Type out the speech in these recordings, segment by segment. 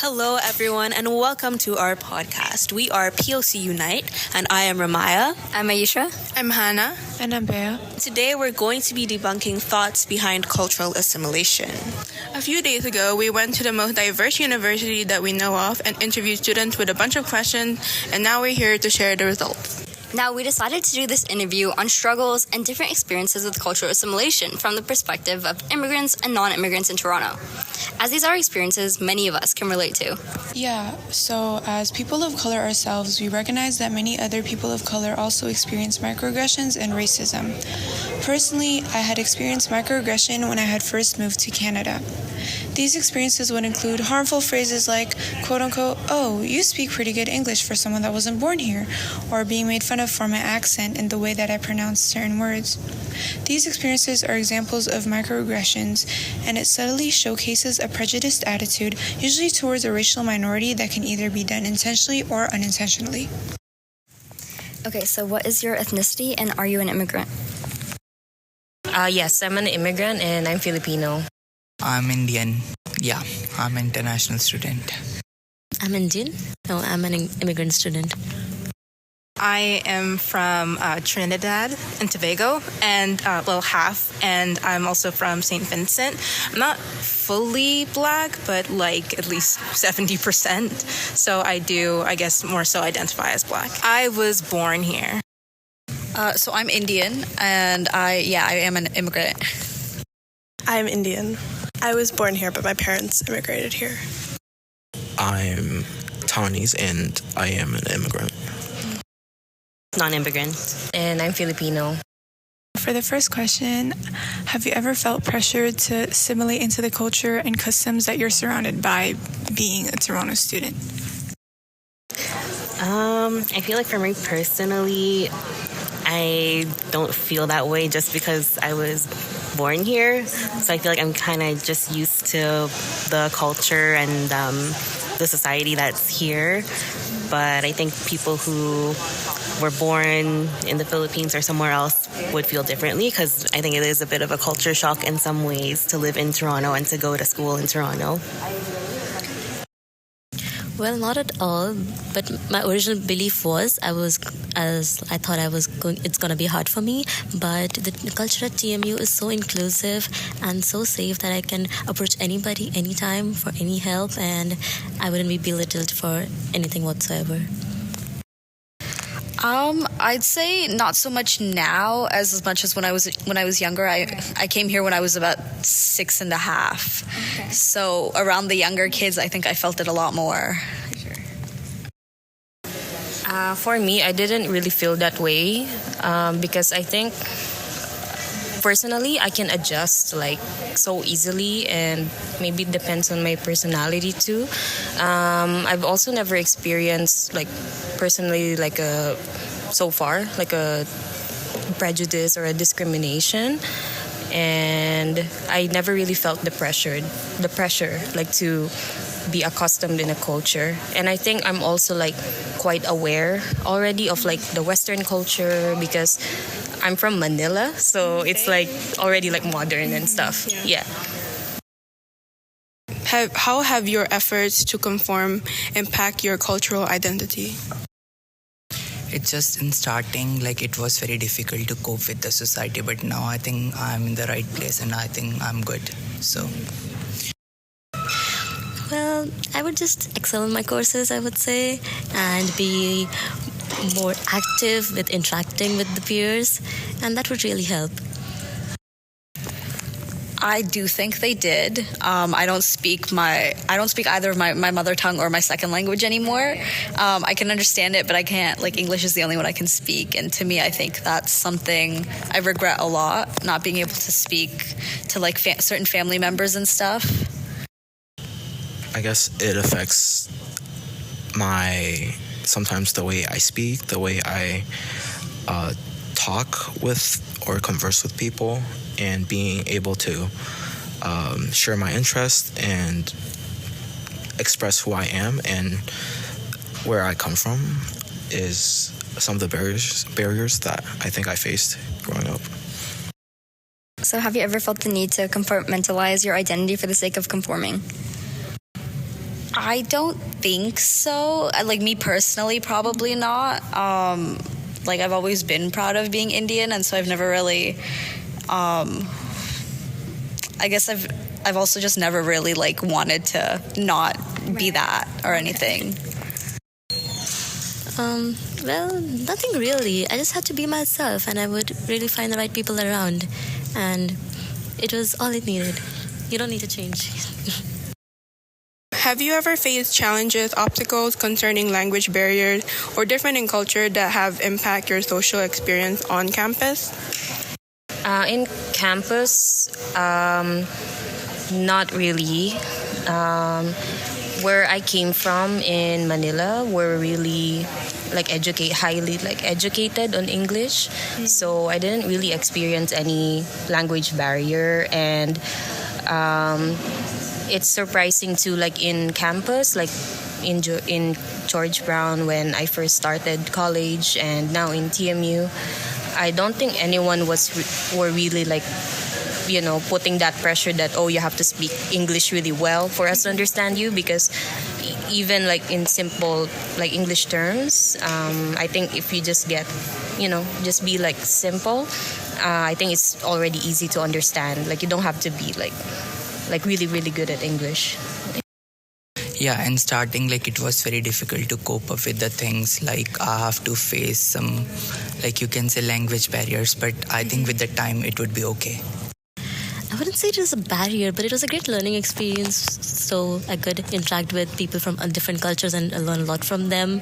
Hello, everyone, and welcome to our podcast. We are POC Unite, and I am Ramaya. I'm Aisha. I'm Hannah. And I'm Bea. Today, we're going to be debunking thoughts behind cultural assimilation. A few days ago, we went to the most diverse university that we know of and interviewed students with a bunch of questions, and now we're here to share the results. Now, we decided to do this interview on struggles and different experiences with cultural assimilation from the perspective of immigrants and non-immigrants in Toronto, as these are experiences many of us can relate to. Yeah, so as people of color ourselves, we recognize that many other people of color also experience microaggressions and racism. Personally, I had experienced microaggression when I had first moved to Canada. These experiences would include harmful phrases like, quote-unquote, "Oh, you speak pretty good English for someone that wasn't born here," or being made fun of for my accent and the way that I pronounce certain words. These experiences are examples of microaggressions, and it subtly showcases a prejudiced attitude, usually towards a racial minority, that can either be done intentionally or unintentionally. Okay, so what is your ethnicity and are you an immigrant? Yes, I'm an immigrant and I'm Filipino. I'm Indian. Yeah, I'm an international student. I'm Indian. No, I'm an immigrant student. I am from Trinidad and Tobago, and half, and I'm also from St. Vincent. I'm not fully black, but like at least 70%. So I do, I guess, more so identify as black. I was born here. So I'm Indian, and I am an immigrant. I'm Indian. I was born here, but my parents immigrated here. I'm Tawny's, and I am an immigrant. Non-immigrant. And I'm Filipino. For the first question, have you ever felt pressured to assimilate into the culture and customs that you're surrounded by being a Toronto student? I feel like for me personally, I don't feel that way just because I was born here. So I feel like I'm kind of just used to the culture and the society that's here. But I think people who were born in the Philippines or somewhere else would feel differently, because I think it is a bit of a culture shock in some ways to live in Toronto and to go to school in Toronto. Well, not at all. But my original belief was it's gonna be hard for me. But the culture at TMU is so inclusive and so safe that I can approach anybody, anytime, for any help, and I wouldn't be belittled for anything whatsoever. I'd say not so much now as much as when I was younger. I came here when I was about 6.5. Okay. So around the younger kids, I think I felt it a lot more. For me, I didn't really feel that way because I think personally I can adjust like so easily, and maybe it depends on my personality too. I've also never experienced personally so far a prejudice or a discrimination, and I never really felt the pressure to be accustomed in a culture. And I think I'm also quite aware already of the Western culture because I'm from Manila, so it's already modern and stuff. Yeah. How have your efforts to conform impact your cultural identity? It's just in starting, it was very difficult to cope with the society, but now I think I'm in the right place and I think I'm good. So. Well, I would just excel in my courses, I would say, and be more active with interacting with the peers, and that would really help. I do think they did. I don't speak either of my mother tongue or my second language anymore. I can understand it, but I can't. English is the only one I can speak, and to me, I think that's something I regret a lot, not being able to speak to certain family members and stuff. I guess it affects sometimes the way I speak, the way I talk with or converse with people, and being able to share my interests and express who I am and where I come from is some of the barriers that I think I faced growing up. So have you ever felt the need to compartmentalize your identity for the sake of conforming? I don't think so. Like me personally, probably not. Like I've always been proud of being Indian, and so I've never really. I guess I've also just never really like wanted to not be that or anything. Well, nothing really. I just had to be myself, and I would really find the right people around, and it was all it needed. You don't need to change. Have you ever faced challenges, obstacles concerning language barriers, or different in culture that have impacted your social experience on campus? In campus, not really. Where I came from in Manila, we're really highly educated on English. So I didn't really experience any language barrier, and it's surprising too, like in campus, like in George Brown when I first started college, and now in TMU, I don't think anyone were really like, putting that pressure that, oh, you have to speak English really well for us to understand you, because even like in simple like English terms, I think if you just get, just be like simple, I think it's already easy to understand. Like you don't have to be like really, really good at English. Yeah, and starting, like, it was very difficult to cope up with the things, like I have to face some, like you can say, language barriers, but I think with the time it would be okay. I wouldn't say it was a barrier, but it was a great learning experience. So I could interact with people from different cultures and learn a lot from them,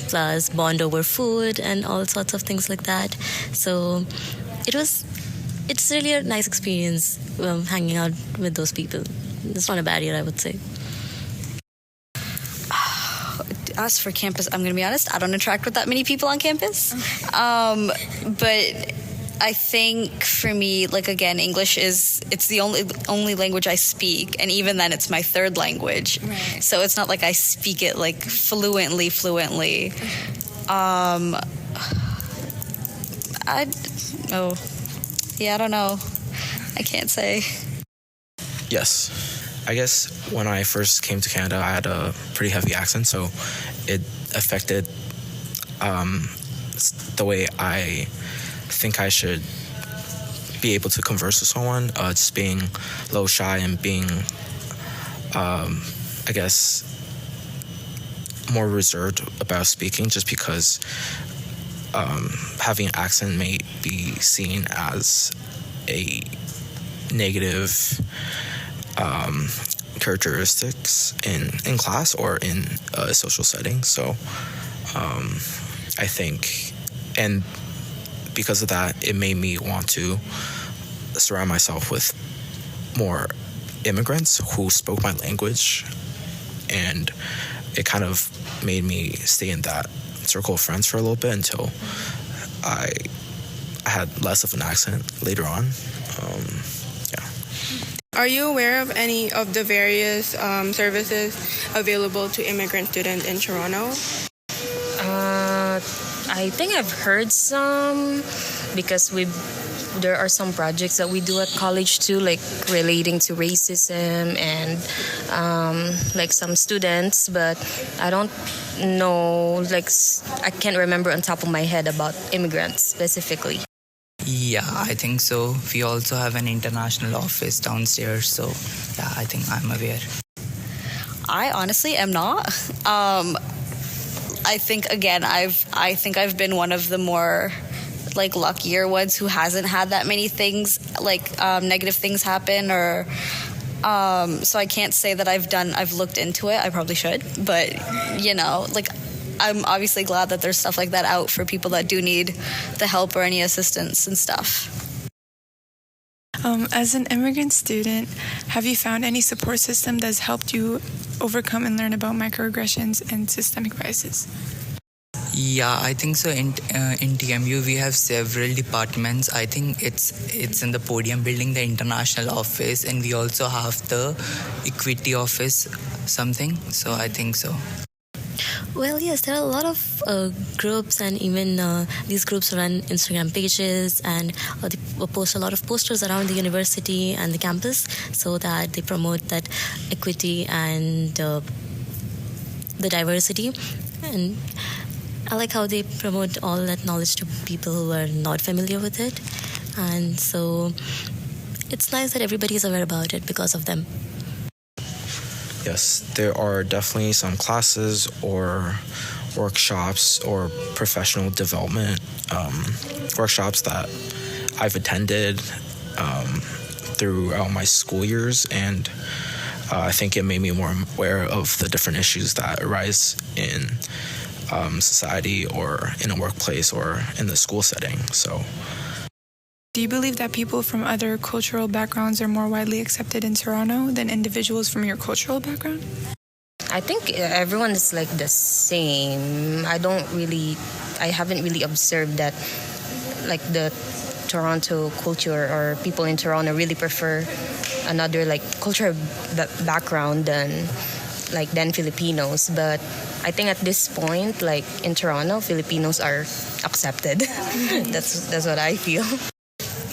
plus bond over food and all sorts of things like that. So it's really a nice experience hanging out with those people. It's not a barrier, I would say. As for campus, I'm going to be honest, I don't interact with that many people on campus. But I think for me, like, again, English it's the only language I speak, and even then it's my third language. Right. So it's not like I speak it like fluently. I don't know. I can't say. Yes. I guess when I first came to Canada, I had a pretty heavy accent, so it affected the way I think I should be able to converse with someone, just being a little shy and being, I guess, more reserved about speaking, just because having an accent may be seen as a negative characteristics in class or in a social setting. So I think, and because of that, it made me want to surround myself with more immigrants who spoke my language, and it kind of made me stay in that circle of friends for a little bit until I had less of an accent later on. Are you aware of any of the various services available to immigrant students in Toronto? I think I've heard some, because there are some projects that we do at college too, like relating to racism and like some students, but I don't know, like I can't remember on top of my head about immigrants specifically. Yeah, I think so. We also have an international office downstairs, so yeah, I think I'm aware. I honestly am not. I think again, I've been one of the more like luckier ones who hasn't had that many things like negative things happen, or so I can't say that I've looked into it. I probably should, but like I'm obviously glad that there's stuff like that out for people that do need the help or any assistance and stuff. As an immigrant student, have you found any support system that's helped you overcome and learn about microaggressions and systemic biases? Yeah, I think so. In TMU, we have several departments. I think it's in the podium building, the international office, and we also have the equity office, something. So I think so. Well, yes, there are a lot of groups, and even these groups run Instagram pages, and they post a lot of posters around the university and the campus, so that they promote that equity and the diversity. And I like how they promote all that knowledge to people who are not familiar with it. And so it's nice that everybody is aware about it because of them. Yes, there are definitely some classes or workshops or professional development workshops that I've attended throughout my school years, and I think it made me more aware of the different issues that arise in society or in a workplace or in the school setting. So, Do you believe that people from other cultural backgrounds are more widely accepted in Toronto than individuals from your cultural background? I think everyone is like the same. I haven't really observed that like the Toronto culture or people in Toronto really prefer another like cultural background than Filipinos. But I think at this point, like in Toronto, Filipinos are accepted. That's what I feel.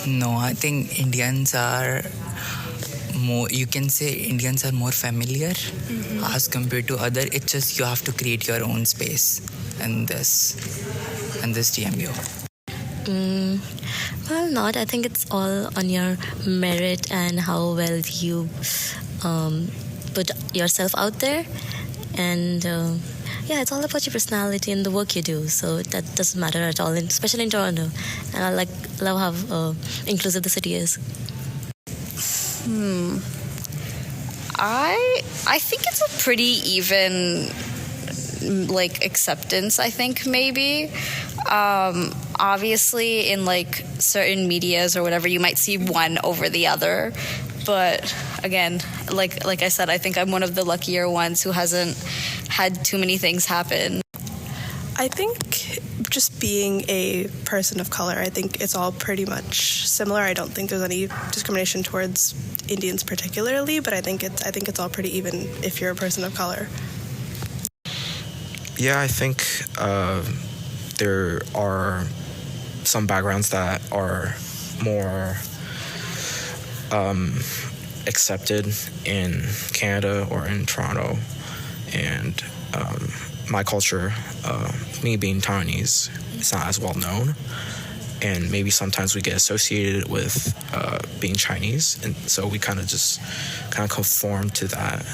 No, I think Indians are more, you can say Indians are more familiar as compared to other. It's just you have to create your own space in this TMU. Well, not. I think it's all on your merit and how well you put yourself out there. And yeah, it's all about your personality and the work you do. So that doesn't matter at all, especially in Toronto. And I love how inclusive the city is. I think it's a pretty even like acceptance, I think maybe. Obviously in like certain medias or whatever you might see one over the other, but again, like I said, I think I'm one of the luckier ones who hasn't had too many things happen. I think just being a person of color, I think it's all pretty much similar. I don't think there's any discrimination towards Indians particularly, but I think it's all pretty even if you're a person of color. Yeah, I think there are some backgrounds that are more accepted in Canada or in Toronto, and my culture, me being Taiwanese, it's not as well known, and maybe sometimes we get associated with being Chinese, and so we kind of conform to that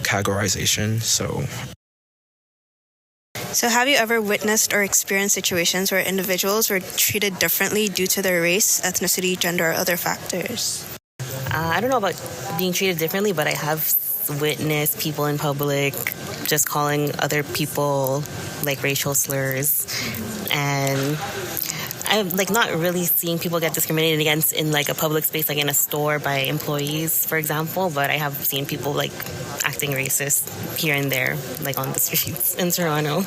categorization. So have you ever witnessed or experienced situations where individuals were treated differently due to their race, ethnicity, gender, or other factors? I don't know about being treated differently, but I have witnessed people in public just calling other people like racial slurs, and I'm like not really seeing people get discriminated against in like a public space, like in a store by employees, for example, but I have seen people like acting racist here and there, like on the streets in Toronto.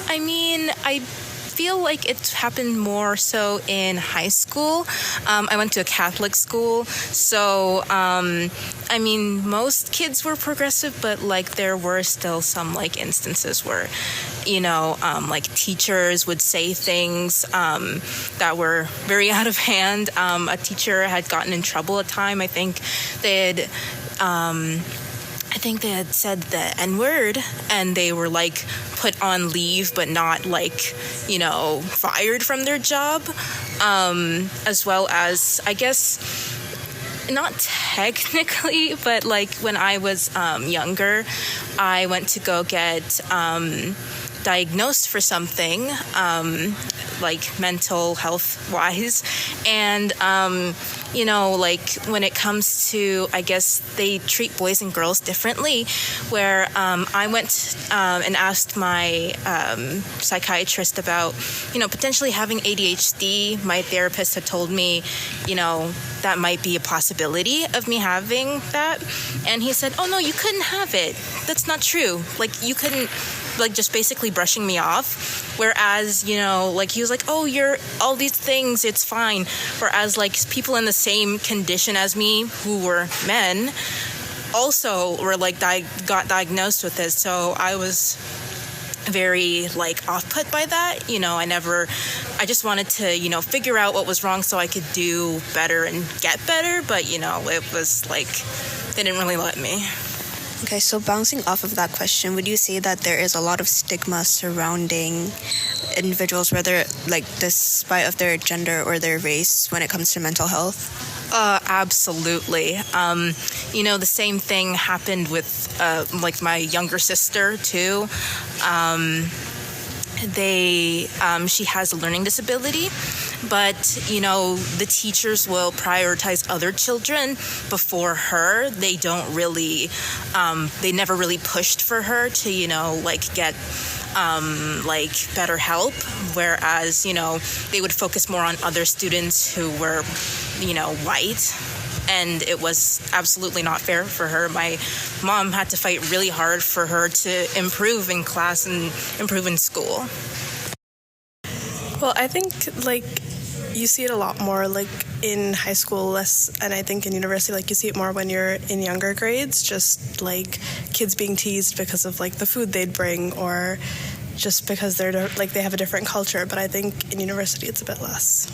I mean, I feel like it's happened more so in high school. I went to a Catholic school, so I mean, most kids were progressive, but like there were still some like instances where, you know, like teachers would say things that were very out of hand. A teacher had gotten in trouble a time. I think they had said the N-word, and they were like put on leave but not like, you know, fired from their job, as well as, I guess, not technically, but like when I was younger, I went to go get diagnosed for something, like mental health wise, and you know, like when it comes to, I guess they treat boys and girls differently, where I went and asked my psychiatrist about, you know, potentially having ADHD. My therapist had told me, you know, that might be a possibility of me having that, and he said, oh no, you couldn't have it, that's not true, like you couldn't, like just basically brushing me off. Whereas, you know, like he was like, oh, you're all these things, it's fine. Whereas like people in the same condition as me who were men also were like got diagnosed with this. So I was very like off-put by that. You know, I just wanted to, you know, figure out what was wrong so I could do better and get better. But, you know, it was like they didn't really let me. Okay, so bouncing off of that question, would you say that there is a lot of stigma surrounding individuals, whether like despite of their gender or their race, when it comes to mental health? Absolutely. The same thing happened with like my younger sister too. She has a learning disability, but the teachers will prioritize other children before her. They don't really, they never really pushed for her to get better help, whereas they would focus more on other students who were white. And it was absolutely not fair for her. My mom had to fight really hard for her to improve in class and improve in school. Well, I think you see it a lot more in high school, less, and I think in university you see it more when you're in younger grades, just kids being teased because of the food they'd bring, or just because they're they have a different culture. But I think in university it's a bit less.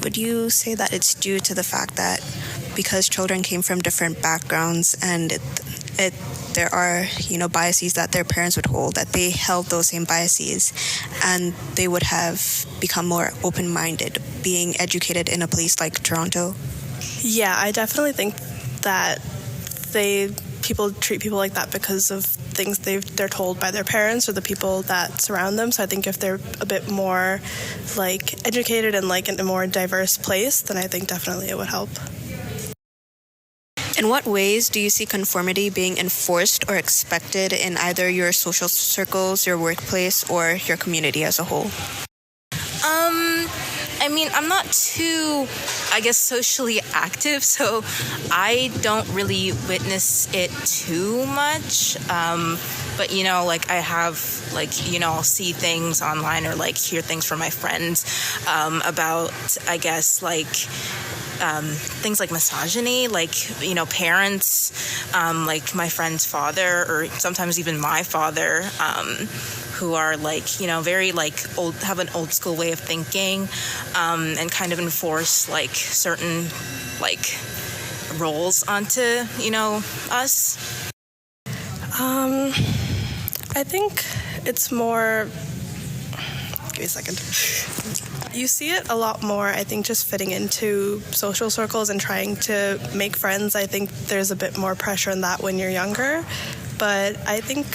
Would you say that it's due to the fact that because children came from different backgrounds and there are biases that their parents would hold, that they held those same biases and they would have become more open-minded being educated in a place like Toronto? Yeah, I definitely think that people treat people like that because of things they're told by their parents or the people that surround them. So I think if they're a bit more educated and in a more diverse place, then I think definitely it would help. In what ways do you see conformity being enforced or expected in either your social circles, your workplace, or your community as a whole? I'm not too, socially active, so I don't really witness it too much. But, I have, I'll see things online or, hear things from my friends about, things like misogyny, parents, my friend's father, or sometimes even my father, who are very old, have an old school way of thinking, and kind of enforce certain roles onto us. I think it's more. Give me a second. You see it a lot more, I think, just fitting into social circles and trying to make friends. I think there's a bit more pressure in that when you're younger. But I think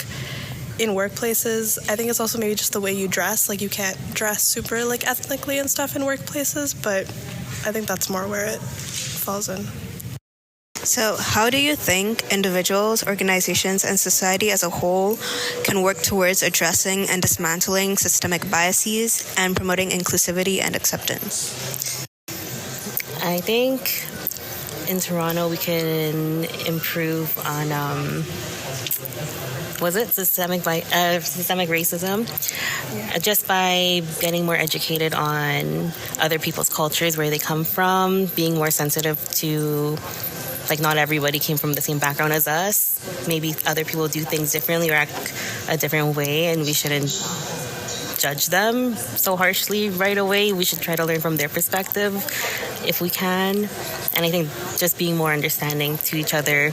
in workplaces, I think it's also maybe just the way you dress. You can't dress super ethnically and stuff in workplaces, but I think that's more where it falls in. So how do you think individuals, organizations, and society as a whole can work towards addressing and dismantling systemic biases and promoting inclusivity and acceptance? I think in Toronto we can improve on systemic racism, just by getting more educated on other people's cultures, where they come from, being more sensitive to not everybody came from the same background as us. Maybe other people do things differently or act a different way, and we shouldn't judge them so harshly right away. We should try to learn from their perspective if we can. And I think just being more understanding to each other,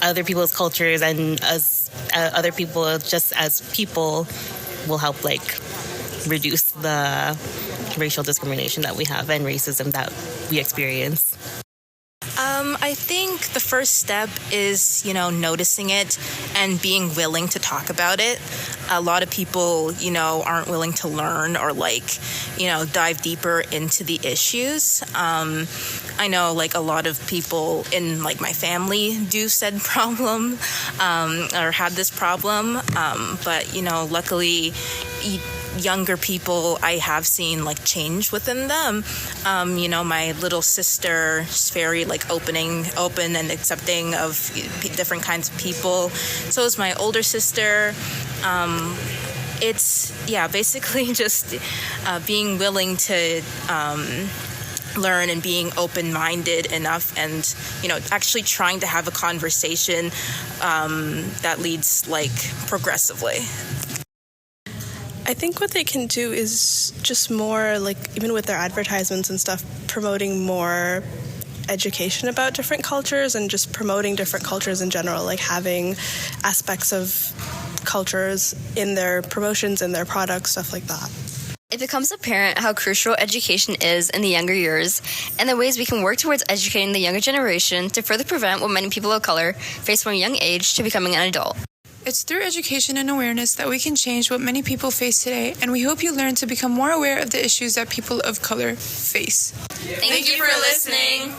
other people's cultures, and us, other people just as people, will help reduce the racial discrimination that we have and racism that we experience. I think the first step is, noticing it and being willing to talk about it. A lot of people, aren't willing to learn or dive deeper into the issues. I know a lot of people in my family do said problem or had this problem. But, luckily, younger people I have seen change within them. My little sister is very open and accepting of different kinds of people. So is my older sister. It's basically just being willing to learn and being open-minded enough, and actually trying to have a conversation that leads progressively. I think what they can do is just more even with their advertisements and stuff, promoting more education about different cultures and just promoting different cultures in general, like having aspects of cultures in their promotions, in their products, stuff like that. It becomes apparent how crucial education is in the younger years and the ways we can work towards educating the younger generation to further prevent what many people of color face from a young age to becoming an adult. It's through education and awareness that we can change what many people face today, and we hope you learn to become more aware of the issues that people of color face. Thank you for listening.